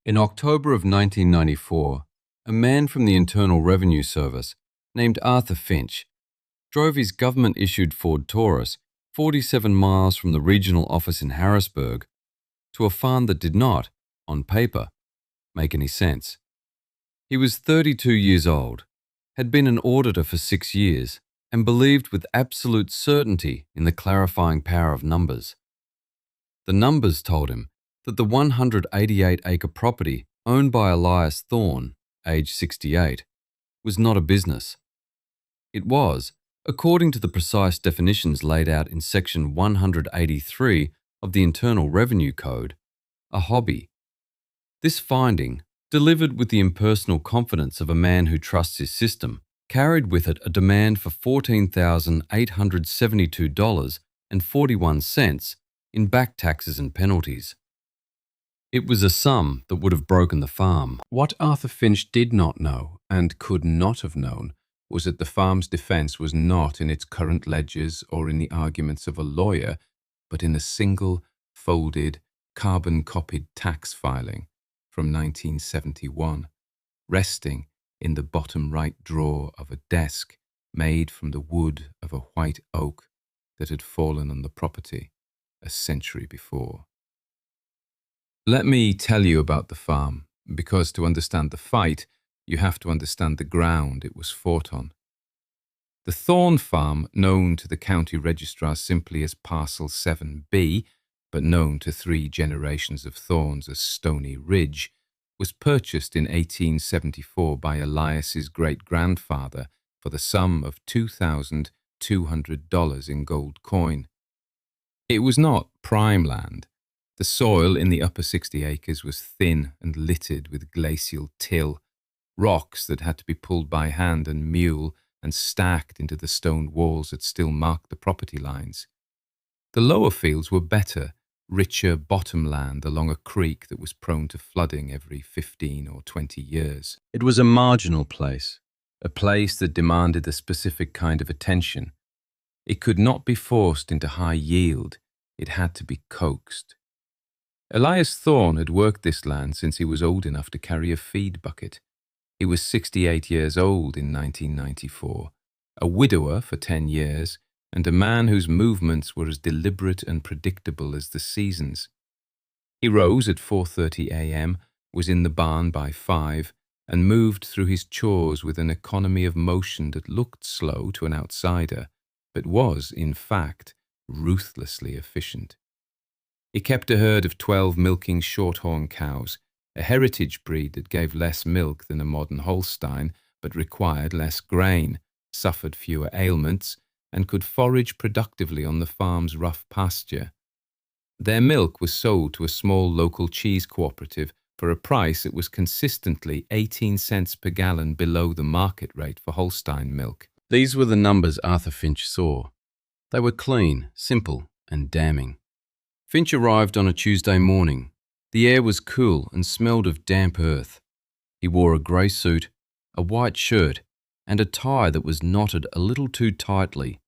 In October of 1994, a man from the Internal Revenue Service named Arthur Finch drove his government-issued Ford Taurus 47 miles from the regional office in Harrisburg to a farm that did not, on paper, make any sense. He was 32 years old, had been an auditor for 6 years, and believed with absolute certainty in the clarifying power of numbers. The numbers told him that the 188-acre property owned by Elias Thorne, age 68, was not a business. It was, according to the precise definitions laid out in Section 183 of the Internal Revenue Code, a hobby. This finding, delivered with the impersonal confidence of a man who trusts his system, carried with it a demand for $14,872.41 in back taxes and penalties. It was a sum that would have broken the farm. What Arthur Finch did not know, and could not have known, was that the farm's defence was not in its current ledgers or in the arguments of a lawyer, but in a single, folded, carbon-copied tax filing from 1971, resting in the bottom right drawer of a desk made from the wood of a white oak that had fallen on the property a century before. Let me tell you about the farm, because to understand the fight, you have to understand the ground it was fought on. The Thorne farm, known to the county registrar simply as Parcel 7B, but known to 3 generations of Thornes as Stony Ridge, was purchased in 1874 by Elias's great-grandfather for the sum of $2,200 in gold coin. It was not prime land. The soil in the upper 60 acres was thin and littered with glacial till, rocks that had to be pulled by hand and mule and stacked into the stone walls that still marked the property lines. The lower fields were better, richer bottom land along a creek that was prone to flooding every 15 or 20 years. It was a marginal place, a place that demanded a specific kind of attention. It could not be forced into high yield, it had to be coaxed. Elias Thorne had worked this land since he was old enough to carry a feed bucket. He was 68 years old in 1994, a widower for 10 years, and a man whose movements were as deliberate and predictable as the seasons. He rose at 4:30 a.m., was in the barn by 5, and moved through his chores with an economy of motion that looked slow to an outsider, but was, in fact, ruthlessly efficient. He kept a herd of 12 milking shorthorn cows, a heritage breed that gave less milk than a modern Holstein, but required less grain, suffered fewer ailments, and could forage productively on the farm's rough pasture. Their milk was sold to a small local cheese cooperative for a price that was consistently 18 cents per gallon below the market rate for Holstein milk. These were the numbers Arthur Finch saw. They were clean, simple, and damning. Finch arrived on a Tuesday morning. The air was cool and smelled of damp earth. He wore a grey suit, a white shirt, and a tie that was knotted a little too tightly.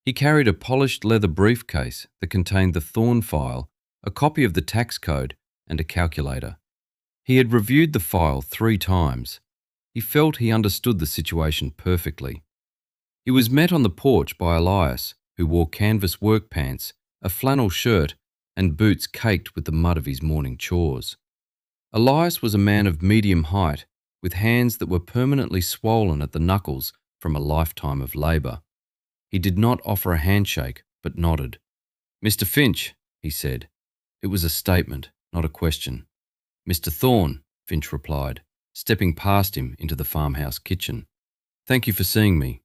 He carried a polished leather briefcase that contained the Thorne file, a copy of the tax code, and a calculator. He had reviewed the file 3 times. He felt he understood the situation perfectly. He was met on the porch by Elias, who wore canvas work pants, a flannel shirt, and boots caked with the mud of his morning chores. Elias was a man of medium height, with hands that were permanently swollen at the knuckles from a lifetime of labour. He did not offer a handshake, but nodded. "Mr. Finch," he said. It was a statement, not a question. "Mr. Thorne," Finch replied, stepping past him into the farmhouse kitchen. "Thank you for seeing me."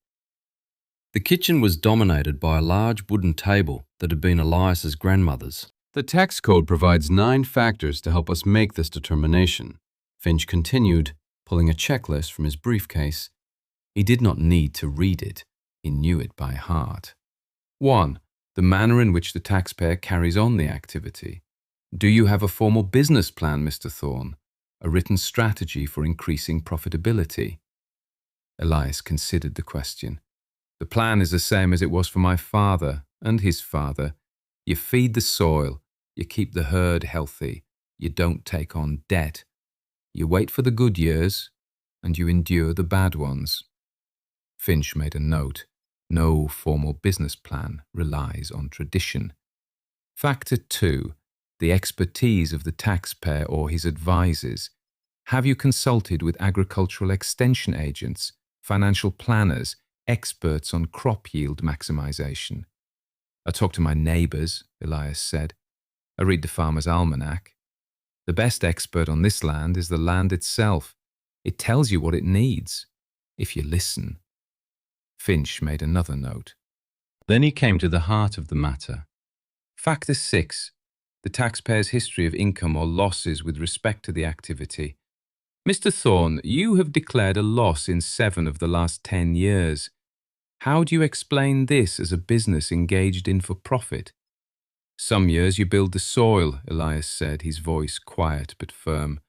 The kitchen was dominated by a large wooden table that had been Elias's grandmother's. "The tax code provides 9 factors to help us make this determination," Finch continued, pulling a checklist from his briefcase. He did not need to read it. He knew it by heart. 1. The manner in which the taxpayer carries on the activity. Do you have a formal business plan, Mr. Thorne? A written strategy for increasing profitability? Elias considered the question. The plan is the same as it was for my father and his father. You feed the soil, you keep the herd healthy, you don't take on debt, You wait for the good years, and you endure the bad ones. Finch made a note. No formal business plan relies on tradition. Factor 2. The expertise of the taxpayer or his advisors. Have you consulted with agricultural extension agents, financial planners, experts on crop yield maximization? I talk to my neighbors, Elias said. I read the Farmer's Almanac. The best expert on this land is the land itself. It tells you what it needs, if you listen. Finch made another note. Then he came to the heart of the matter. Factor 6. The taxpayer's history of income or losses with respect to the activity. Mr. Thorne, you have declared a loss in 7 of the last 10 years. How do you explain this as a business engaged in for profit? Some years you build the soil, Elias said, his voice quiet but firm.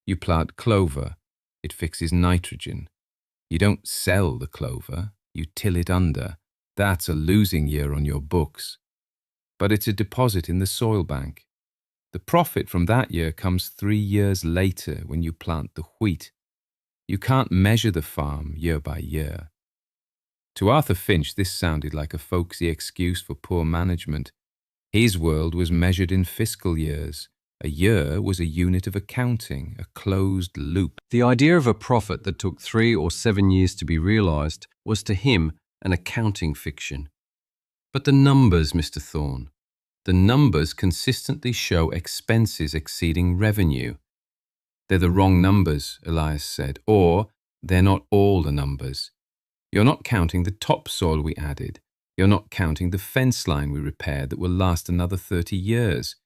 You plant clover. It fixes nitrogen. You don't sell the clover. You till it under. That's a losing year on your books. But it's a deposit in the soil bank. The profit from that year comes 3 years later when you plant the wheat. You can't measure the farm year by year. To Arthur Finch, this sounded like a folksy excuse for poor management. His world was measured in fiscal years. A year was a unit of accounting, a closed loop. The idea of a profit that took 3 or 7 years to be realised was to him an accounting fiction. But the numbers, Mr. Thorne, the numbers consistently show expenses exceeding revenue. They're the wrong numbers, Elias said, or they're not all the numbers. You're not counting the topsoil we added. You're not counting the fence line we repaired that will last another 30 years.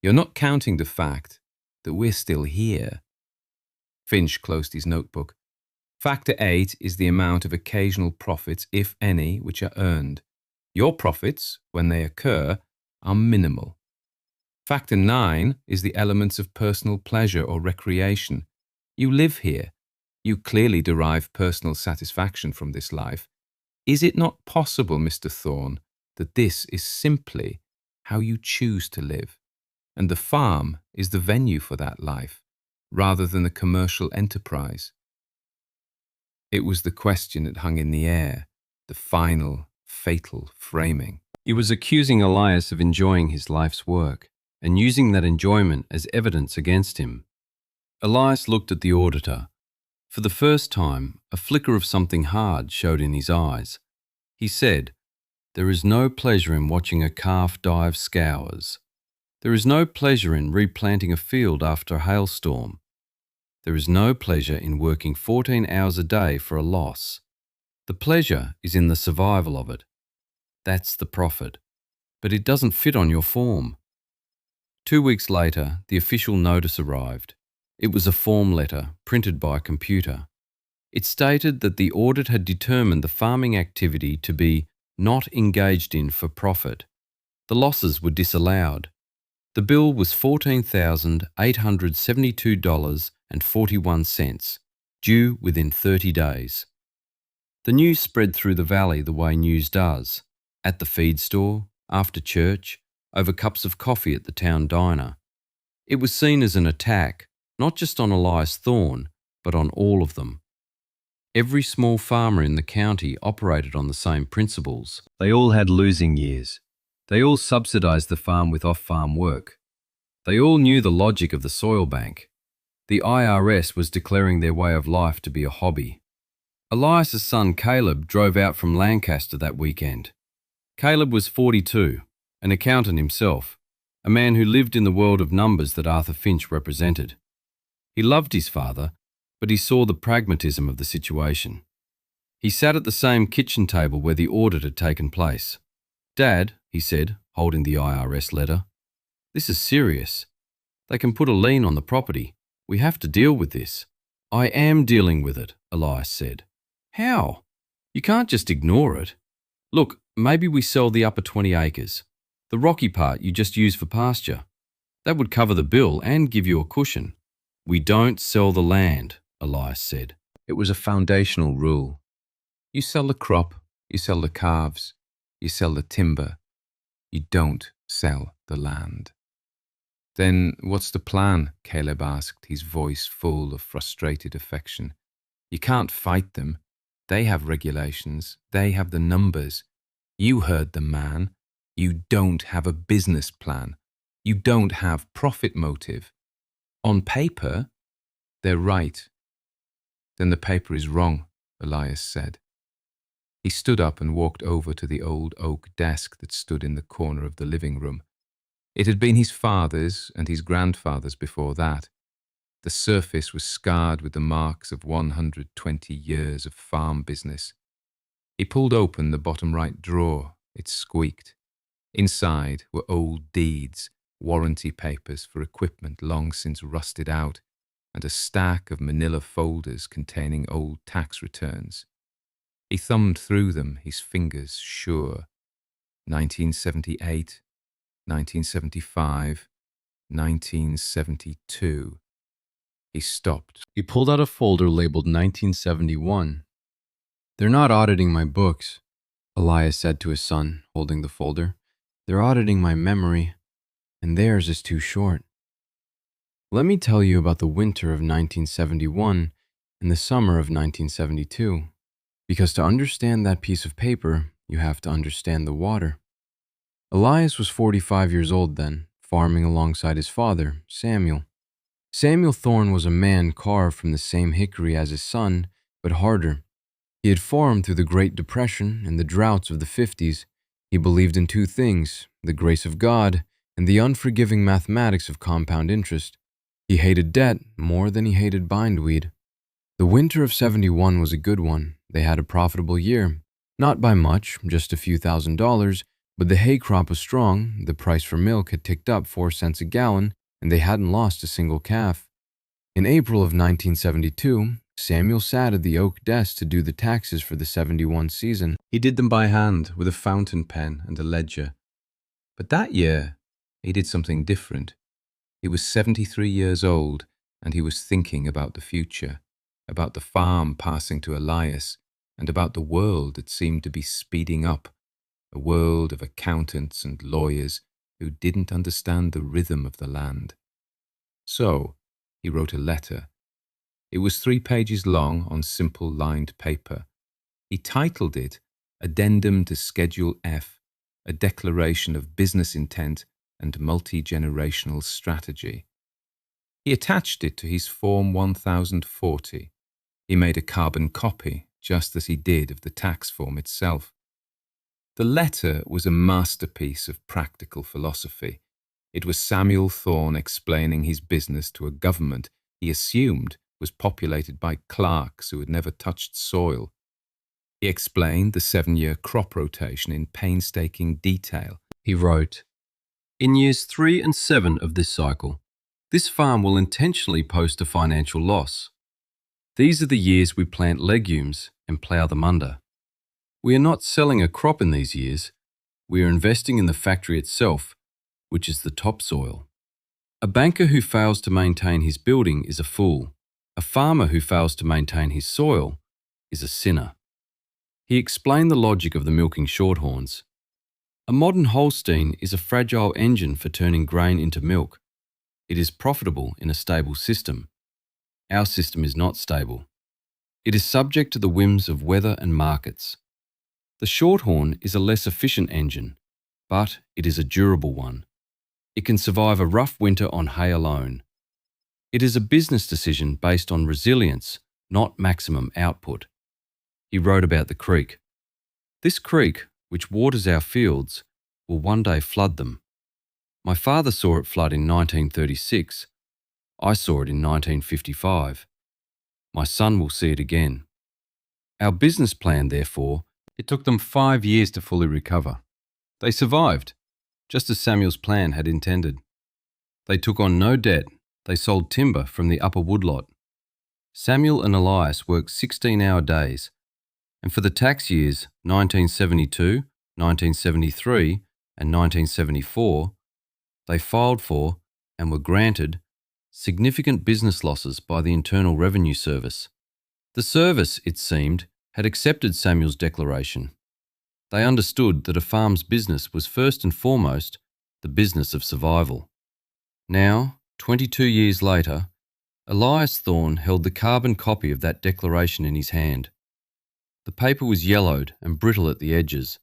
You're not counting the fact that we're still here. Finch closed his notebook. Factor 8 is the amount of occasional profits, if any, which are earned. Your profits, when they occur, are minimal. Factor 9 is the elements of personal pleasure or recreation. You live here. You clearly derive personal satisfaction from this life. Is it not possible, Mr. Thorne, that this is simply how you choose to live, and the farm is the venue for that life, rather than the commercial enterprise? It was the question that hung in the air, the final, fatal framing. He was accusing Elias of enjoying his life's work and using that enjoyment as evidence against him. Elias looked at the auditor. For the first time, a flicker of something hard showed in his eyes. He said, "There is no pleasure in watching a calf dive scours. There is no pleasure in replanting a field after a hailstorm. There is no pleasure in working 14 hours a day for a loss. The pleasure is in the survival of it. That's the profit. But it doesn't fit on your form." 2 weeks later, the official notice arrived. It was a form letter, printed by a computer. It stated that the audit had determined the farming activity to be not engaged in for profit. The losses were disallowed. The bill was $14,872.41, due within 30 days. The news spread through the valley the way news does, at the feed store, after church, over cups of coffee at the town diner. It was seen as an attack, not just on Elias Thorne, but on all of them. Every small farmer in the county operated on the same principles. They all had losing years. They all subsidised the farm with off-farm work. They all knew the logic of the soil bank. The IRS was declaring their way of life to be a hobby. Elias's son Caleb drove out from Lancaster that weekend. Caleb was 42, an accountant himself, a man who lived in the world of numbers that Arthur Finch represented. He loved his father, but he saw the pragmatism of the situation. He sat at the same kitchen table where the audit had taken place. "Dad," he said, holding the IRS letter, "this is serious. They can put a lien on the property. We have to deal with this." "I am dealing with it," Elias said. "How? You can't just ignore it. Look, maybe we sell the upper 20 acres. The rocky part you just use for pasture. That would cover the bill and give you a cushion." "We don't sell the land," Elias said. It was a foundational rule. You sell the crop, you sell the calves, you sell the timber. You don't sell the land. Then what's the plan? Caleb asked, his voice full of frustrated affection. You can't fight them. They have regulations. They have the numbers. You heard the man. You don't have a business plan. You don't have profit motive. On paper, they're right. Then the paper is wrong, Elias said. He stood up and walked over to the old oak desk that stood in the corner of the living room. It had been his father's and his grandfather's before that. The surface was scarred with the marks of 120 years of farm business. He pulled open the bottom right drawer. It squeaked. Inside were old deeds, warranty papers for equipment long since rusted out, and a stack of manila folders containing old tax returns. He thumbed through them, his fingers sure. 1978, 1975, 1972. He stopped. He pulled out a folder labeled 1971. They're not auditing my books, Elias said to his son, holding the folder. They're auditing my memory, and theirs is too short. Let me tell you about the winter of 1971 and the summer of 1972, because to understand that piece of paper, you have to understand the water. Elias was 45 years old then, farming alongside his father, Samuel. Samuel Thorne was a man carved from the same hickory as his son, but harder. He had farmed through the Great Depression and the droughts of the 50s. He believed in two things, the grace of God and the unforgiving mathematics of compound interest. He hated debt more than he hated bindweed. The winter of 71 was a good one. They had a profitable year. Not by much, just a few $1,000s, but the hay crop was strong, the price for milk had ticked up 4 cents a gallon, and they hadn't lost a single calf. In April of 1972, Samuel sat at the oak desk to do the taxes for the 71 season. He did them by hand with a fountain pen and a ledger. But that year, he did something different. He was 73 years old, and he was thinking about the future, about the farm passing to Elias, and about the world that seemed to be speeding up, a world of accountants and lawyers who didn't understand the rhythm of the land. So, he wrote a letter. It was 3 pages long on simple lined paper. He titled it Addendum to Schedule F, a declaration of business intent and multi-generational strategy. He attached it to his Form 1040. He made a carbon copy, just as he did of the tax form itself. The letter was a masterpiece of practical philosophy. It was Samuel Thorne explaining his business to a government he assumed was populated by clerks who had never touched soil. He explained the 7-year crop rotation in painstaking detail. He wrote, "In years 3 and 7 of this cycle, this farm will intentionally post a financial loss. These are the years we plant legumes and plough them under. We are not selling a crop in these years. We are investing in the factory itself, which is the topsoil. A banker who fails to maintain his building is a fool. A farmer who fails to maintain his soil is a sinner." He explained the logic of the milking shorthorns. A modern Holstein is a fragile engine for turning grain into milk. It is profitable in a stable system. Our system is not stable. It is subject to the whims of weather and markets. The shorthorn is a less efficient engine, but it is a durable one. It can survive a rough winter on hay alone. It is a business decision based on resilience, not maximum output. He wrote about the creek. This creek, which waters our fields, will one day flood them. My father saw it flood in 1936. I saw it in 1955. My son will see it again. Our business plan, therefore, it took them 5 years to fully recover. They survived, just as Samuel's plan had intended. They took on no debt. They sold timber from the upper woodlot. Samuel and Elias worked 16-hour days, and for the tax years 1972, 1973, and 1974, they filed for and were granted significant business losses by the Internal Revenue Service. The service, it seemed, had accepted Samuel's declaration. They understood that a farm's business was first and foremost the business of survival. Now, 22 years later, Elias Thorne held the carbon copy of that declaration in his hand. The paper was yellowed and brittle at the edges.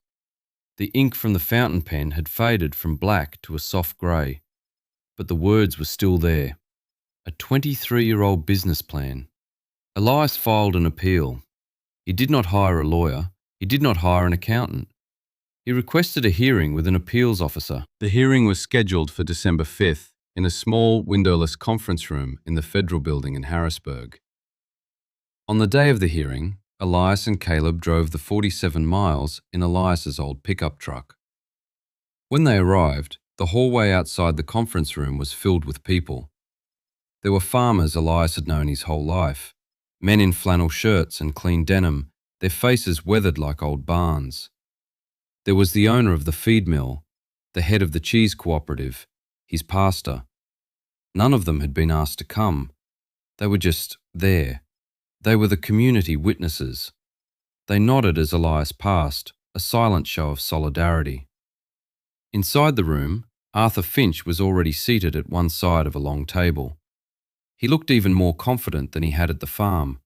The ink from the fountain pen had faded from black to a soft grey, but the words were still there. A 23-year-old business plan. Elias filed an appeal. He did not hire a lawyer. He did not hire an accountant. He requested a hearing with an appeals officer. The hearing was scheduled for December 5th in a small windowless conference room in the Federal Building in Harrisburg. On the day of the hearing, Elias and Caleb drove the 47 miles in Elias's old pickup truck. When they arrived, the hallway outside the conference room was filled with people. There were farmers Elias had known his whole life, men in flannel shirts and clean denim, their faces weathered like old barns. There was the owner of the feed mill, the head of the cheese cooperative, his pastor. None of them had been asked to come. They were just there. They were the community witnesses. They nodded as Elias passed, a silent show of solidarity. Inside the room, Arthur Finch was already seated at one side of a long table. He looked even more confident than he had at the farm.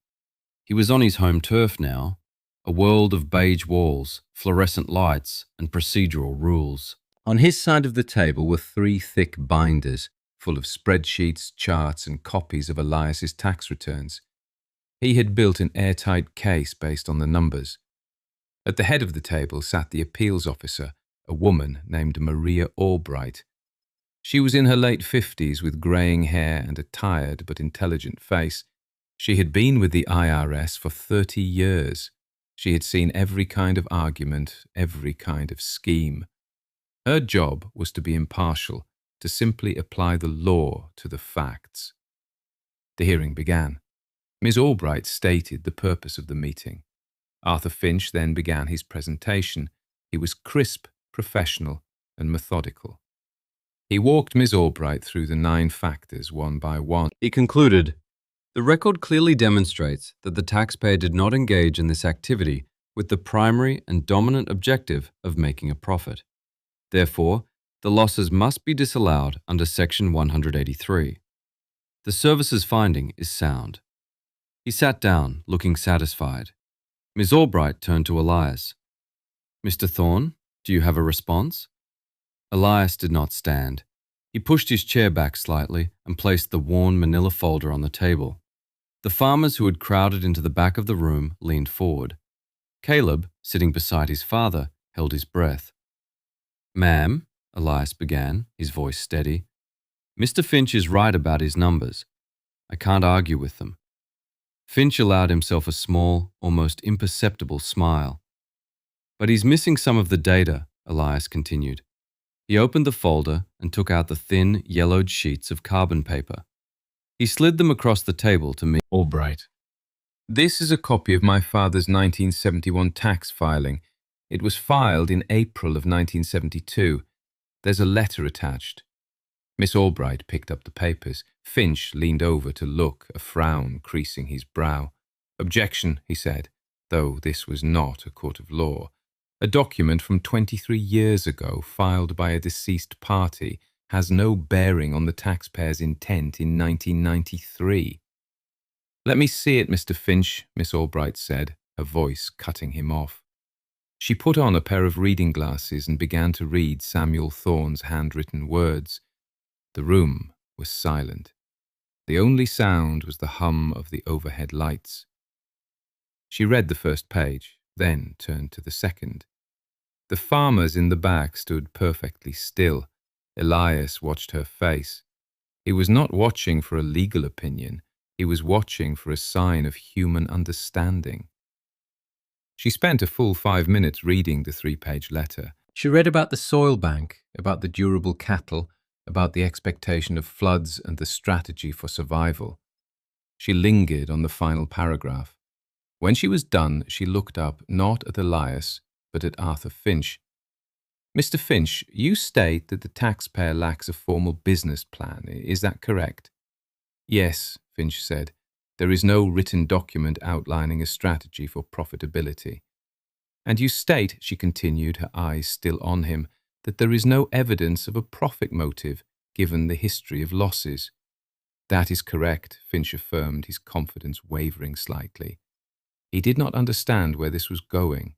He was on his home turf now, a world of beige walls, fluorescent lights, and procedural rules. On his side of the table were 3 thick binders, full of spreadsheets, charts, and copies of Elias's tax returns. He had built an airtight case based on the numbers. At the head of the table sat the appeals officer, a woman named Maria Albright. She was in her late 50s with greying hair and a tired but intelligent face. She had been with the IRS for 30 years. She had seen every kind of argument, every kind of scheme. Her job was to be impartial, to simply apply the law to the facts. The hearing began. Ms. Albright stated the purpose of the meeting. Arthur Finch then began his presentation. He was crisp, professional, and methodical. He walked Ms. Albright through the 9 factors one by one. He concluded, "The record clearly demonstrates that the taxpayer did not engage in this activity with the primary and dominant objective of making a profit. Therefore, the losses must be disallowed under Section 183. The service's finding is sound." He sat down, looking satisfied. Ms. Albright turned to Elias. "Mr. Thorne, do you have a response?" Elias did not stand. He pushed his chair back slightly and placed the worn manila folder on the table. The farmers who had crowded into the back of the room leaned forward. Caleb, sitting beside his father, held his breath. "Ma'am," Elias began, his voice steady, "Mr. Finch is right about his numbers. I can't argue with them." Finch allowed himself a small, almost imperceptible smile. "But he's missing some of the data," Elias continued. He opened the folder and took out the thin, yellowed sheets of carbon paper. He slid them across the table to me. Albright. "This is a copy of my father's 1971 tax filing. It was filed in April of 1972. There's a letter attached." Miss Albright picked up the papers. Finch leaned over to look, a frown creasing his brow. "Objection," he said, though this was not a court of law. "A document from 23 years ago, filed by a deceased party, has no bearing on the taxpayer's intent in 1993. "Let me see it, Mr. Finch," Miss Albright said, her voice cutting him off. She put on a pair of reading glasses and began to read Samuel Thorne's handwritten words. The room was silent. The only sound was the hum of the overhead lights. She read the first page, then turned to the second. The farmers in the back stood perfectly still. Elias watched her face. He was not watching for a legal opinion. He was watching for a sign of human understanding. She spent a full 5 minutes reading the 3-page letter. She read about the soil bank, about the durable cattle, about the expectation of floods and the strategy for survival. She lingered on the final paragraph. When she was done, she looked up not at Elias, but at Arthur Finch. "Mr. Finch, you state that the taxpayer lacks a formal business plan. Is that correct?" "Yes," Finch said. "There is no written document outlining a strategy for profitability." "And you state," she continued, her eyes still on him, "that there is no evidence of a profit motive. given the history of losses. That is correct, Finch affirmed, his confidence wavering slightly. He did not understand where this was going.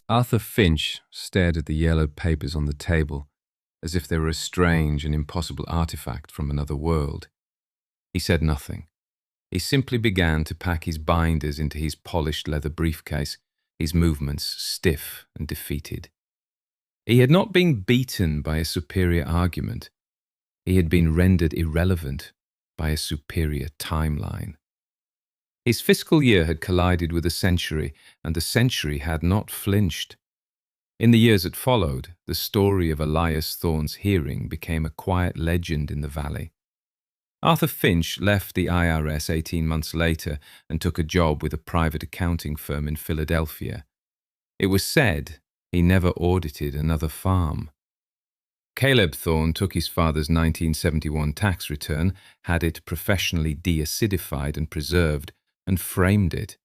Arthur Finch stared at the yellow papers on the table, as if they were a strange and impossible artifact from another world. He said nothing. He simply began to pack his binders into his polished leather briefcase, his movements stiff and defeated. He had not been beaten by a superior argument. He had been rendered irrelevant by a superior timeline. His fiscal year had collided with a century, and the century had not flinched. In the years that followed, the story of Elias Thorne's hearing became a quiet legend in the valley. Arthur Finch left the IRS 18 months later and took a job with a private accounting firm in Philadelphia. It was said he never audited another farm. Caleb Thorne took his father's 1971 tax return, had it professionally de-acidified and preserved, and framed it.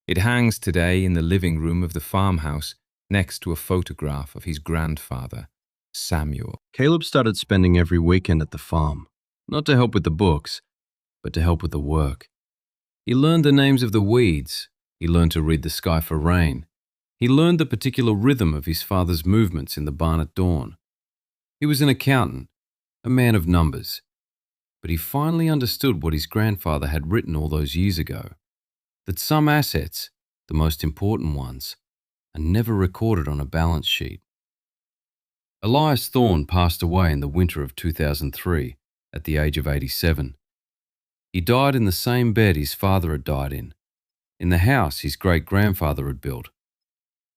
It hangs today in the living room of the farmhouse next to a photograph of his grandfather, Samuel. Caleb started spending every weekend at the farm, not to help with the books, but to help with the work. He learned the names of the weeds. He learned to read the sky for rain. He learned the particular rhythm of his father's movements in the barn at dawn. He was an accountant, a man of numbers, but he finally understood what his grandfather had written all those years ago, that some assets, the most important ones, are never recorded on a balance sheet. Elias Thorne passed away in the winter of 2003 at the age of 87. He died in the same bed his father had died in the house his great-grandfather had built.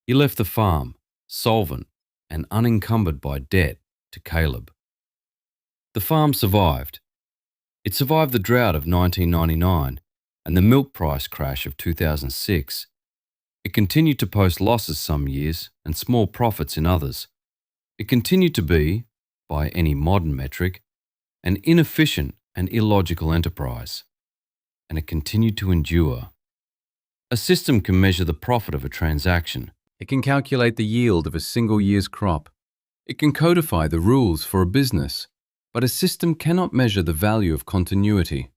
He left the farm, solvent and unencumbered by debt, to Caleb. The farm survived. It survived the drought of 1999 and the milk price crash of 2006. It continued to post losses some years and small profits in others. It continued to be, by any modern metric, an inefficient and illogical enterprise. And it continued to endure. A system can measure the profit of a transaction. It can calculate the yield of a single year's crop. It can codify the rules for a business, but a system cannot measure the value of continuity.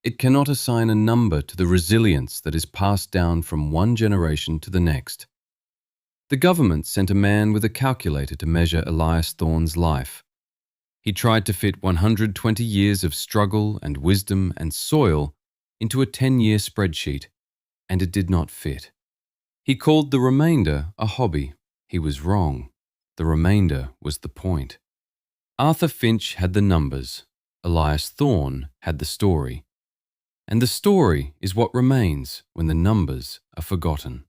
It cannot assign a number to the resilience that is passed down from one generation to the next. The government sent a man with a calculator to measure Elias Thorne's life. He tried to fit 120 years of struggle and wisdom and soil into a 10-year spreadsheet, and it did not fit. He called the remainder a hobby. He was wrong. The remainder was the point. Arthur Finch had the numbers. Elias Thorne had the story. And the story is what remains when the numbers are forgotten.